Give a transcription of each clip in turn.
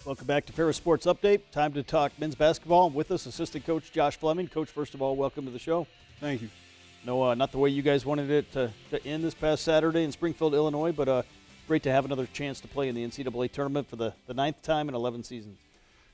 Welcome back to Ferris Sports Update. Time to talk men's basketball. With us, assistant coach Josh Fleming. Coach, first of all, welcome to the show. Thank you. No, not the way you guys wanted it to end this past Saturday in Springfield, Illinois, but great to have another chance to play in the NCAA tournament for the ninth time in 11 seasons.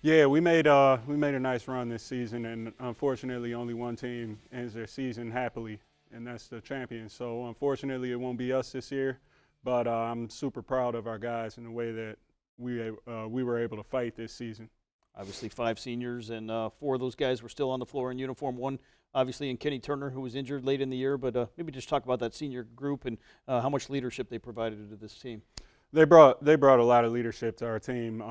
Yeah, we made a nice run this season, and unfortunately, only one team ends their season happily, and that's the champions. So unfortunately, it won't be us this year, but I'm super proud of our guys and the way that we were able to fight this season. Obviously, 5 seniors, and 4 of those guys were still on the floor in uniform. One, obviously, in Kenny Turner, who was injured late in the year, but maybe just talk about that senior group and how much leadership they provided to this team. They brought a lot of leadership to our team.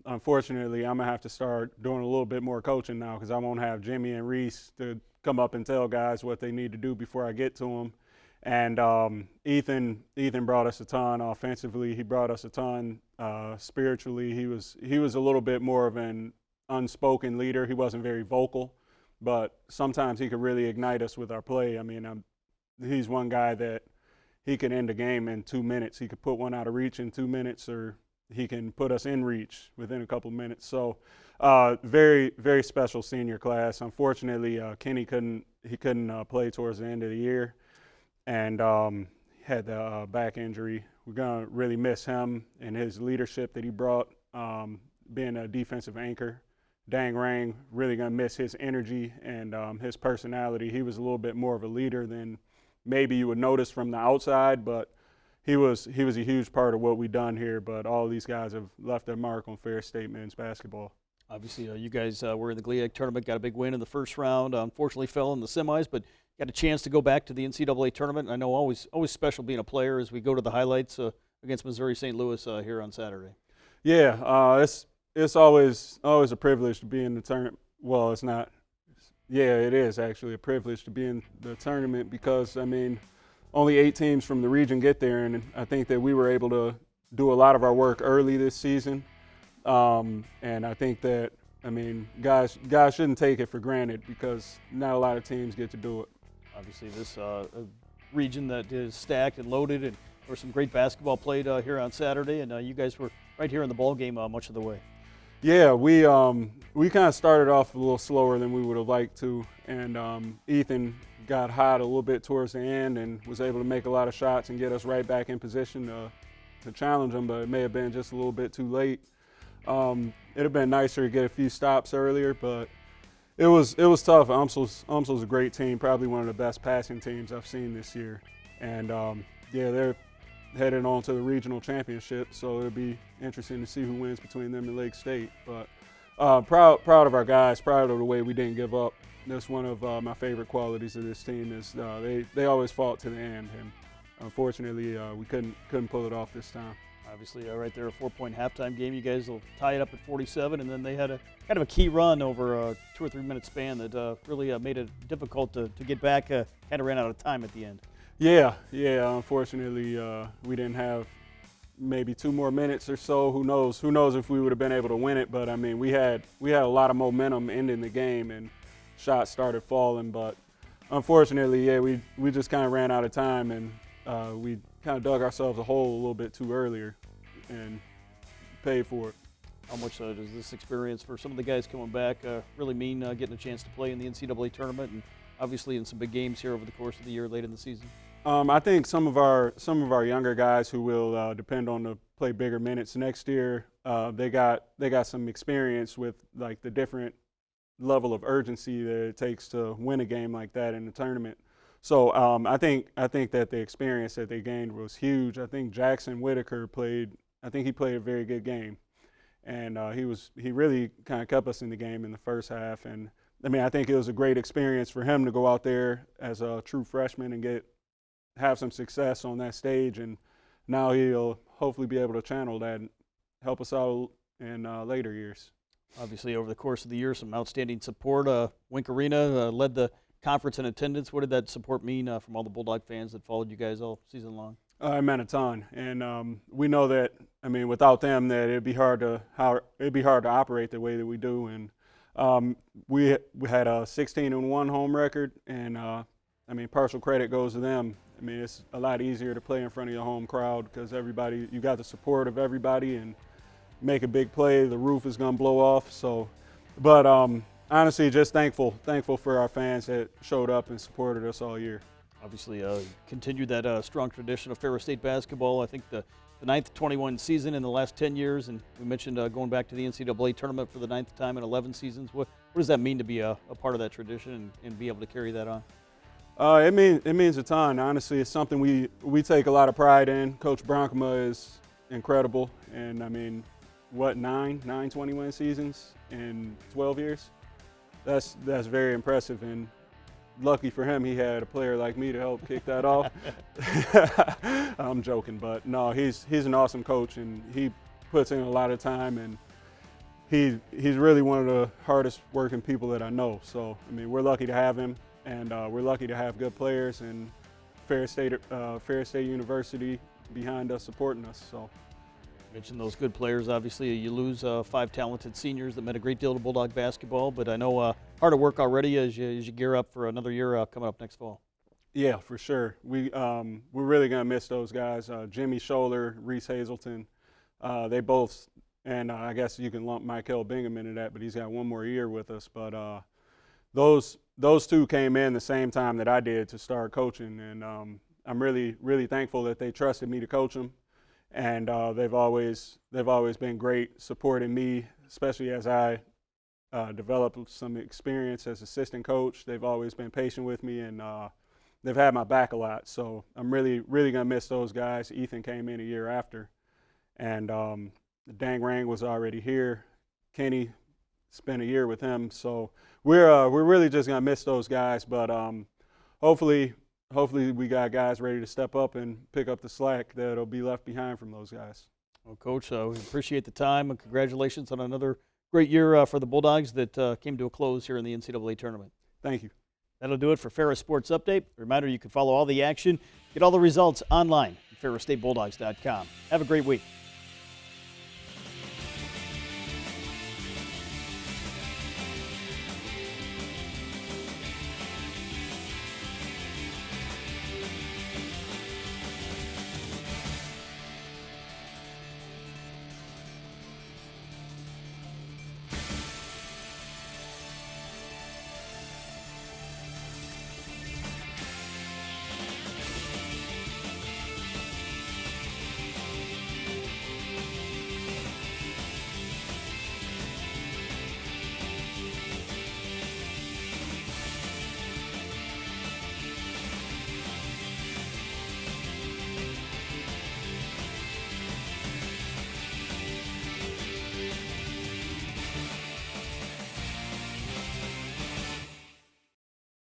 Unfortunately, I'm gonna have to start doing a little bit more coaching now because I won't have Jimmy and Reese to come up and tell guys what they need to do before I get to them. And Ethan brought us a ton offensively. He brought us a ton spiritually. He was a little bit more of an unspoken leader. He wasn't very vocal, but sometimes he could really ignite us with our play. I mean, he's one guy that he can end a game in 2 minutes. He could put one out of reach in 2 minutes, or he can put us in reach within a couple of minutes. So very, very special senior class. Unfortunately, Kenny couldn't play towards the end of the year, and had the back injury. We're going to really miss him and his leadership that he brought, being a defensive anchor. Dang Rang, really going to miss his energy and his personality. He was a little bit more of a leader than maybe you would notice from the outside, but he was a huge part of what we've done here. But all of these guys have left their mark on Ferris State men's basketball. Obviously, you guys were in the GLIAC tournament, got a big win in the first round. Unfortunately, fell in the semis, but got a chance to go back to the NCAA tournament. I know always special being a player as we go to the highlights against Missouri St. Louis here on Saturday. Yeah, it's always a privilege to be in the tournament. Well, it's not. Yeah, it is actually a privilege to be in the tournament because, I mean, only 8 teams from the region get there, and I think that we were able to do a lot of our work early this season. And I think that, I mean, guys shouldn't take it for granted because not a lot of teams get to do it. Obviously, this region that is stacked and loaded, and there was some great basketball played here on Saturday, and you guys were right here in the ball game much of the way. Yeah, we kind of started off a little slower than we would have liked to, and Ethan got hot a little bit towards the end and was able to make a lot of shots and get us right back in position to challenge them, but it may have been just a little bit too late. It'd have been nicer to get a few stops earlier, but it was tough. UMSL's a great team, probably one of the best passing teams I've seen this year, and yeah, they're headed on to the regional championship, so it'll be interesting to see who wins between them and Lake State. But proud of our guys, proud of the way we didn't give up. That's one of my favorite qualities of this team is they always fought to the end, and unfortunately we couldn't pull it off this time. Obviously, right there, a 4-point halftime game. You guys will tie it up at 47, and then they had a kind of a key run over a 2 or 3 minute span that really made it difficult to get back. Kind of ran out of time at the end. Yeah. Unfortunately, we didn't have maybe 2 more minutes or so. Who knows if we would have been able to win it? But I mean, we had a lot of momentum ending the game, and shots started falling. But unfortunately, yeah, we just kind of ran out of time, and we kind of dug ourselves a hole a little bit too earlier, and paid for it. How much does this experience for some of the guys coming back really mean getting a chance to play in the NCAA tournament, and obviously in some big games here over the course of the year late in the season? I think some of our younger guys who will depend on to play bigger minutes next year. They got some experience with like the different level of urgency that it takes to win a game like that in the tournament. So I think that the experience that they gained was huge. I think Jackson Whitaker played a very good game, and he really kind of kept us in the game in the first half. And I mean, I think it was a great experience for him to go out there as a true freshman and have some success on that stage, and now he'll hopefully be able to channel that and help us out in later years. Obviously, over the course of the year, some outstanding support. Wink Arena led the conference in attendance. What did that support mean from all the Bulldog fans that followed you guys all season long? It meant a ton, and we know that. I mean, without them, that it'd be hard to operate the way that we do. And we had a 16-1 home record, and I mean, partial credit goes to them. I mean, it's a lot easier to play in front of your home crowd because you got the support of everybody, and make a big play, the roof is going to blow off. So, but honestly, just thankful for our fans that showed up and supported us all year. Obviously, continued that strong tradition of Ferris State basketball. I think the ninth 21 season in the last 10 years, and we mentioned going back to the NCAA tournament for the 9th time in 11 seasons. What does that mean to be a part of that tradition and be able to carry that on? It means a ton. Honestly, it's something we take a lot of pride in. Coach Bronkema is incredible, and I mean, what, nine 20-win seasons in 12 years? That's very impressive, and lucky for him, he had a player like me to help kick that off. I'm joking, but no, he's an awesome coach, and he puts in a lot of time, and he's really one of the hardest working people that I know. So I mean, we're lucky to have him, and we're lucky to have good players and Ferris State University behind us, supporting us. So. Mentioned those good players. Obviously, you lose 5 talented seniors that meant a great deal to Bulldog basketball, but I know hard at work already as you gear up for another year coming up next fall. Yeah, for sure. We're really gonna miss those guys. Jimmy Scholler, Reese Hazelton, they both, and I guess you can lump Michael Bingham into that, but he's got one more year with us. But those two came in the same time that I did to start coaching, and I'm really thankful that they trusted me to coach them. And they've always been great supporting me, especially as I developed some experience as assistant coach. They've always been patient with me, and they've had my back a lot. So I'm really gonna miss those guys. Ethan came in a year after, and Dang Rang was already here. Kenny spent a year with him. So we're really just gonna miss those guys. But hopefully we got guys ready to step up and pick up the slack that'll be left behind from those guys. Well, Coach, we appreciate the time, and congratulations on another great year for the Bulldogs that came to a close here in the NCAA tournament. Thank you. That'll do it for Ferris Sports Update. Reminder, you can follow all the action, get all the results online at ferrisstatebulldogs.com. Have a great week.